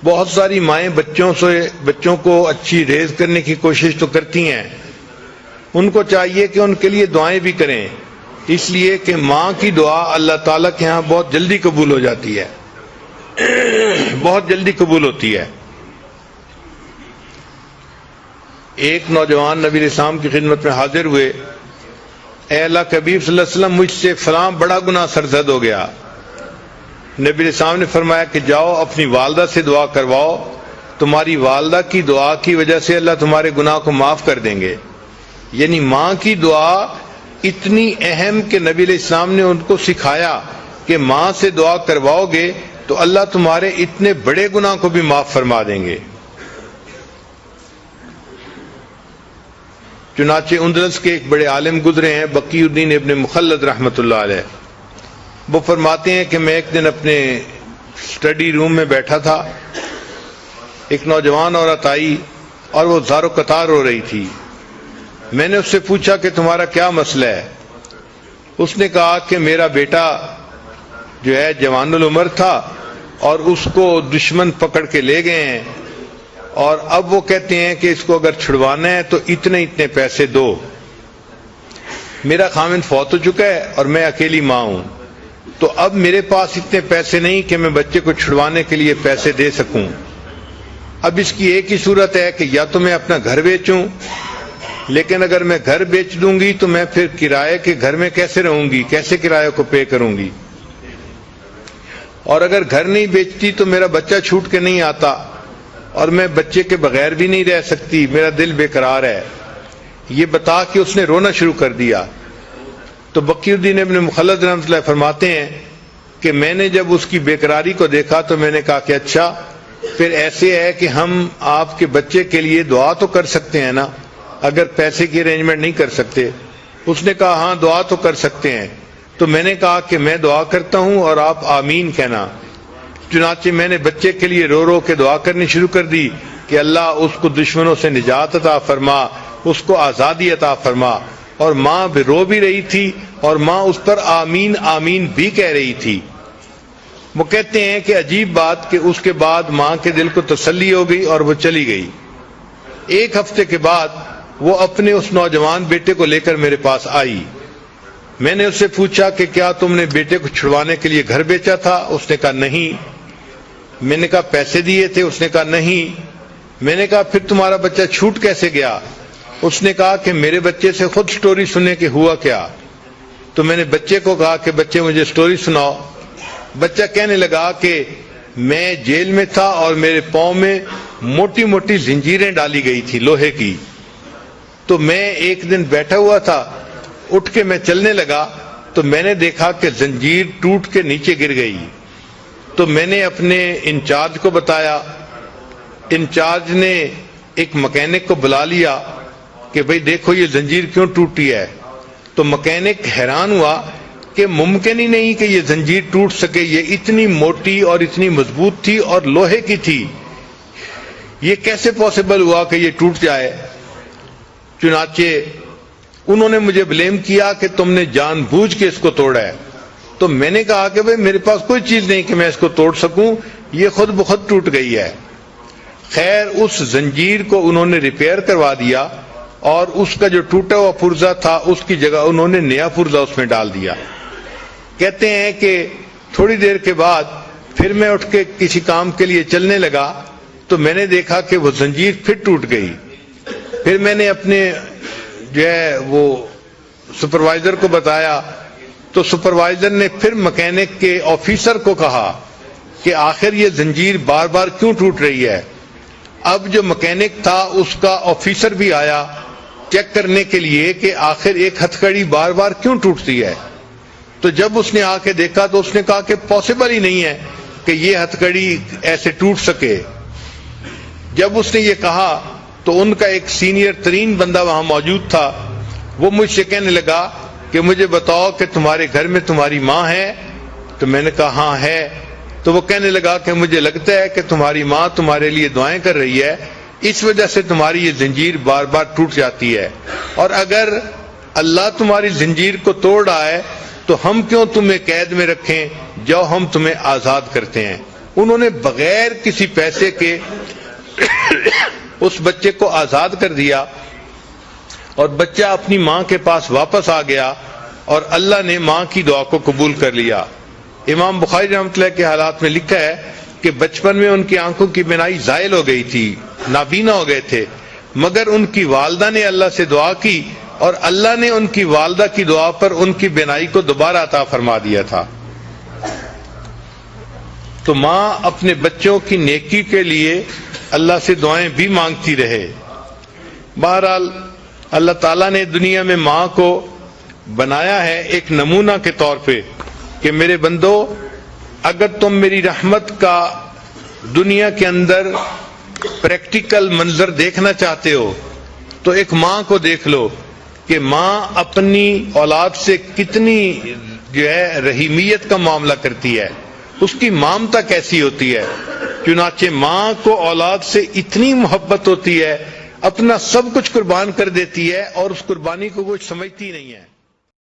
بہت ساری مائیں بچوں کو اچھی ریز کرنے کی کوشش تو کرتی ہیں، ان کو چاہیے کہ ان کے لیے دعائیں بھی کریں، اس لیے کہ ماں کی دعا اللہ تعالیٰ کے ہاں بہت جلدی قبول ہو جاتی ہے، بہت جلدی قبول ہوتی ہے۔ ایک نوجوان نبی علیہ السلام کی خدمت میں حاضر ہوئے، اے اللہ کے حبیب صلی اللہ علیہ وسلم، مجھ سے فلاں بڑا گناہ سرزد ہو گیا۔ نبی علیہ السلام نے فرمایا کہ جاؤ اپنی والدہ سے دعا کرواؤ، تمہاری والدہ کی دعا کی وجہ سے اللہ تمہارے گناہ کو معاف کر دیں گے۔ یعنی ماں کی دعا اتنی اہم کہ نبی علیہ السلام نے ان کو سکھایا کہ ماں سے دعا کرواؤ گے تو اللہ تمہارے اتنے بڑے گناہ کو بھی معاف فرما دیں گے۔ چنانچہ اندلس کے ایک بڑے عالم گزرے ہیں، بقی الدین ابن مخلد رحمۃ اللہ علیہ، وہ فرماتے ہیں کہ میں ایک دن اپنے اسٹڈی روم میں بیٹھا تھا، ایک نوجوان عورت آئی اور وہ زار و قطار رو رہی تھی۔ میں نے اس سے پوچھا کہ تمہارا کیا مسئلہ ہے؟ اس نے کہا کہ میرا بیٹا جو ہے جوان العمر تھا اور اس کو دشمن پکڑ کے لے گئے ہیں، اور اب وہ کہتے ہیں کہ اس کو اگر چھڑوانا ہے تو اتنے اتنے پیسے دو۔ میرا خاوند فوت ہو چکا ہے اور میں اکیلی ماں ہوں، تو اب میرے پاس اتنے پیسے نہیں کہ میں بچے کو چھڑوانے کے لیے پیسے دے سکوں۔ اب اس کی ایک ہی صورت ہے کہ یا تو میں اپنا گھر بیچوں، لیکن اگر میں گھر بیچ دوں گی تو میں پھر کرائے کے گھر میں کیسے رہوں گی، کیسے کرایہ کو پے کروں گی، اور اگر گھر نہیں بیچتی تو میرا بچہ چھوٹ کے نہیں آتا اور میں بچے کے بغیر بھی نہیں رہ سکتی، میرا دل بے قرار ہے۔ یہ بتا کہ اس نے رونا شروع کر دیا۔ تو بقی الدین ابن مخلد رحمۃ اللہ فرماتے ہیں کہ میں نے جب اس کی بے قراری کو دیکھا تو میں نے کہا کہ اچھا پھر ایسے ہے کہ ہم آپ کے بچے کے لیے دعا تو کر سکتے ہیں نا، اگر پیسے کی ارینجمنٹ نہیں کر سکتے۔ اس نے کہا ہاں دعا تو کر سکتے ہیں۔ تو میں نے کہا کہ میں دعا کرتا ہوں اور آپ آمین کہنا۔ چنانچہ میں نے بچے کے لیے رو رو کے دعا کرنی شروع کر دی کہ اللہ اس کو دشمنوں سے نجات عطا فرما، اس کو آزادی عطا فرما، اور ماں بھی رو بھی رہی تھی اور ماں اس پر آمین آمین بھی کہہ رہی تھی۔ وہ کہتے ہیں کہ عجیب بات کہ اس کے بعد ماں کے دل کو تسلی ہو گئی اور وہ چلی گئی۔ ایک ہفتے کے بعد وہ اپنے اس نوجوان بیٹے کو لے کر میرے پاس آئی۔ میں نے اس سے پوچھا کہ کیا تم نے بیٹے کو چھڑوانے کے لیے گھر بیچا تھا؟ اس نے کہا نہیں۔ میں نے کہا پیسے دیے تھے؟ اس نے کہا نہیں۔ میں نے کہا پھر تمہارا بچہ چھوٹ کیسے گیا؟ اس نے کہا کہ میرے بچے سے خود سٹوری سننے کے ہوا کیا۔ تو میں نے بچے کو کہا کہ بچے مجھے سٹوری سناؤ۔ بچہ کہنے لگا کہ میں جیل میں تھا اور میرے پاؤں میں موٹی موٹی زنجیریں ڈالی گئی تھی لوہے کی، تو میں ایک دن بیٹھا ہوا تھا، اٹھ کے میں چلنے لگا تو میں نے دیکھا کہ زنجیر ٹوٹ کے نیچے گر گئی۔ تو میں نے اپنے انچارج کو بتایا، انچارج نے ایک مکینک کو بلا لیا کہ بھئی دیکھو یہ زنجیر کیوں ٹوٹی ہے۔ تو مکینک حیران ہوا کہ ممکن ہی نہیں کہ یہ زنجیر ٹوٹ سکے، یہ اتنی موٹی اور اتنی مضبوط تھی اور لوہے کی تھی، یہ کیسے پاسبل ہوا کہ یہ ٹوٹ جائے۔ چنانچہ انہوں نے مجھے بلیم کیا کہ تم نے جان بوجھ کے اس کو توڑا ہے۔ تو میں نے کہا کہ بھئی میرے پاس کوئی چیز نہیں کہ میں اس کو توڑ سکوں، یہ خود بخود ٹوٹ گئی ہے۔ خیر اس زنجیر کو انہوں نے ریپیئر کروا دیا اور اس کا جو ٹوٹا ہوا پرزا تھا اس کی جگہ انہوں نے نیا پرزا اس میں ڈال دیا۔ کہتے ہیں کہ تھوڑی دیر کے بعد پھر میں اٹھ کے کسی کام کے لیے چلنے لگا تو میں نے دیکھا کہ وہ زنجیر پھر ٹوٹ گئی۔ پھر میں نے اپنے جو ہے وہ سپروائزر کو بتایا تو سپروائزر نے پھر مکینک کے آفیسر کو کہا کہ آخر یہ زنجیر بار بار کیوں ٹوٹ رہی ہے۔ اب جو مکینک تھا اس کا آفیسر بھی آیا چیک کرنے کے لیے کہ آخر ایک ہتھکڑی بار بار کیوں ٹوٹتی ہے۔ تو جب اس نے آ کے دیکھا تو اس نے کہا کہ پاسبل ہی نہیں ہے کہ یہ ہتھکڑی ایسے ٹوٹ سکے۔ جب اس نے یہ کہا تو ان کا ایک سینئر ترین بندہ وہاں موجود تھا، وہ مجھ سے کہنے لگا کہ مجھے بتاؤ کہ تمہارے گھر میں تمہاری ماں ہے؟ تو میں نے کہا ہاں ہے۔ تو وہ کہنے لگا کہ مجھے لگتا ہے کہ تمہاری ماں تمہارے لیے دعائیں کر رہی ہے، اس وجہ سے تمہاری یہ زنجیر بار بار ٹوٹ جاتی ہے، اور اگر اللہ تمہاری زنجیر کو توڑ رہا ہے تو ہم کیوں تمہیں قید میں رکھیں، جو ہم تمہیں آزاد کرتے ہیں۔ انہوں نے بغیر کسی پیسے کے اس بچے کو آزاد کر دیا اور بچہ اپنی ماں کے پاس واپس آ گیا اور اللہ نے ماں کی دعا کو قبول کر لیا۔ امام بخاری رحمۃ اللہ کے حالات میں لکھا ہے کہ بچپن میں ان کی آنکھوں کی بینائی زائل ہو گئی تھی، نابینا ہو گئے تھے، مگر ان کی والدہ نے اللہ سے دعا کی اور اللہ نے ان کی والدہ کی دعا پر ان کی بینائی کو دوبارہ عطا فرما دیا تھا۔ تو ماں اپنے بچوں کی نیکی کے لیے اللہ سے دعائیں بھی مانگتی رہے۔ بہرحال اللہ تعالیٰ نے دنیا میں ماں کو بنایا ہے ایک نمونہ کے طور پہ کہ میرے بندو، اگر تم میری رحمت کا دنیا کے اندر پریکٹیکل منظر دیکھنا چاہتے ہو تو ایک ماں کو دیکھ لو کہ ماں اپنی اولاد سے کتنی رحیمیت کا معاملہ کرتی ہے، اس کی مامتا کیسی ہوتی ہے۔ چنانچہ ماں کو اولاد سے اتنی محبت ہوتی ہے، اپنا سب کچھ قربان کر دیتی ہے اور اس قربانی کو کچھ سمجھتی نہیں ہے۔